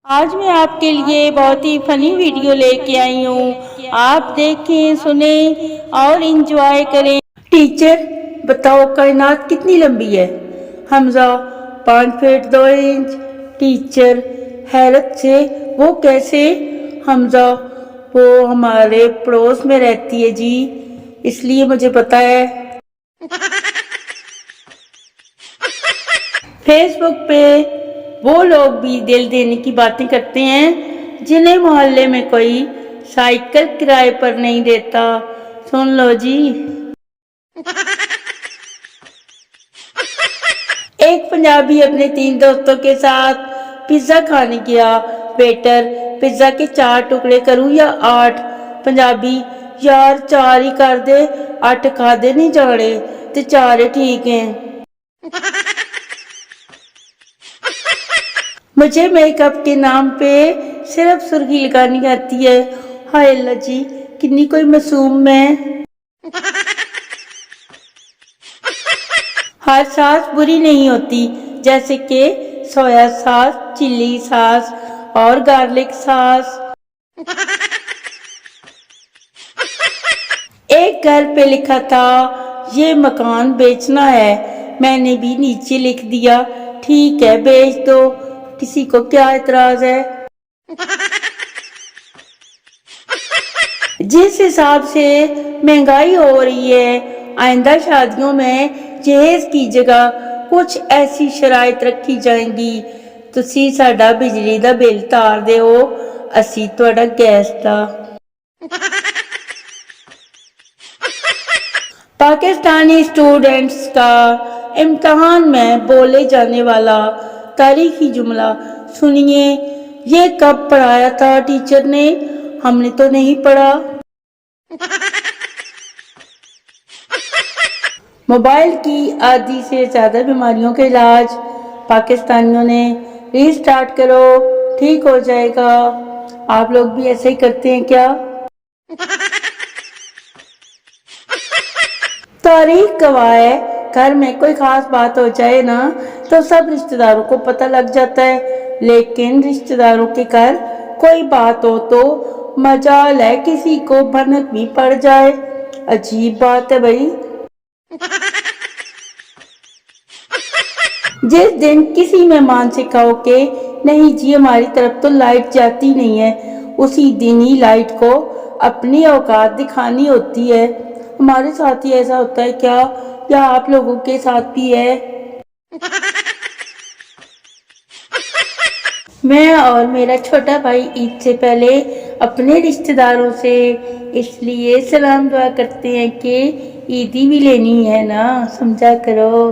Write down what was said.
آج میں آپ کے لیے بہت ہی فنی ویڈیو لے کے آئی ہوں. آپ دیکھیں، سنیں اور انجوائے کریں. ٹیچر بتاؤ کائنات کتنی لمبی ہے؟ حمزہ 5 فٹ 2 انچ. ٹیچر حیرت سے وہ کیسے؟ حمزہ وہ ہمارے پڑوس میں رہتی ہے جی، اس لیے مجھے پتا ہے. فیس بک پہ وہ لوگ بھی دل دینے کی باتیں کرتے ہیں جنہیں محلے میں کوئی سائیکل کرائے پر نہیں دیتا. سن لو جی. ایک پنجابی اپنے 3 دوستوں کے ساتھ پیزا کھانے گیا. ویٹر پیزا کے 4 ٹکڑے کروں یا 8؟ پنجابی یار 4 ہی کر دے، 8 کھادے نہیں جانے تے 4 ہی ٹھیک ہیں. مجھے میک اپ کے نام پہ صرف سرخی لگانی آتی ہے. ہائے اللہ جی، کنی کوئی معصوم میں. ہر ساس بری نہیں ہوتی، جیسے کہ سویا ساس، چلی ساس اور گارلک ساس. ایک گھر پہ لکھا تھا یہ مکان بیچنا ہے. میں نے بھی نیچے لکھ دیا ٹھیک ہے بیچ دو، کسی کو کیا اعتراض ہے. جس حساب سے مہنگائی ہو رہی ہے، آئندہ شادیوں میں جہیز کی جگہ کچھ ایسی شرائط رکھی جائیں گی. تسی ساڈا بجلی دا بل تار دیو، اسی تہاڈا گیس دا. پاکستانی اسٹوڈنٹس کا امتحان میں بولے جانے والا تاریخی جملہ سنیے. یہ کب پڑھایا تھا ٹیچر نے؟ ہم نے تو نہیں پڑھا. موبائل کی آدھی سے زیادہ بیماریوں کا علاج پاکستانیوں نے ری سٹارٹ کرو ٹھیک ہو جائے گا. آپ لوگ بھی ایسے ہی کرتے ہیں کیا؟ تاریخ گواہ ہے، گھر میں کوئی خاص بات ہو جائے نا تو سب رشتہ داروں کو پتہ لگ جاتا ہے، لیکن رشتہ داروں کے گھر کوئی بات ہو تو مجال ہے کسی کو بھنک بھی پڑ جائے. عجیب بات ہے بھائی. جس دن کسی مہمان سے کہو کہ نہیں جی ہماری طرف تو لائٹ جاتی نہیں ہے، اسی دن ہی لائٹ کو اپنی اوقات دکھانی ہوتی ہے. ہمارے ساتھ ہی ایسا ہوتا ہے کیا، یا آپ لوگوں کے ساتھ بھی ہے؟ میں اور میرا چھوٹا بھائی عید سے پہلے اپنے رشتہ داروں سے اس لیے سلام دعا کرتے ہیں کہ عیدی بھی لینی ہے نا، سمجھا کرو.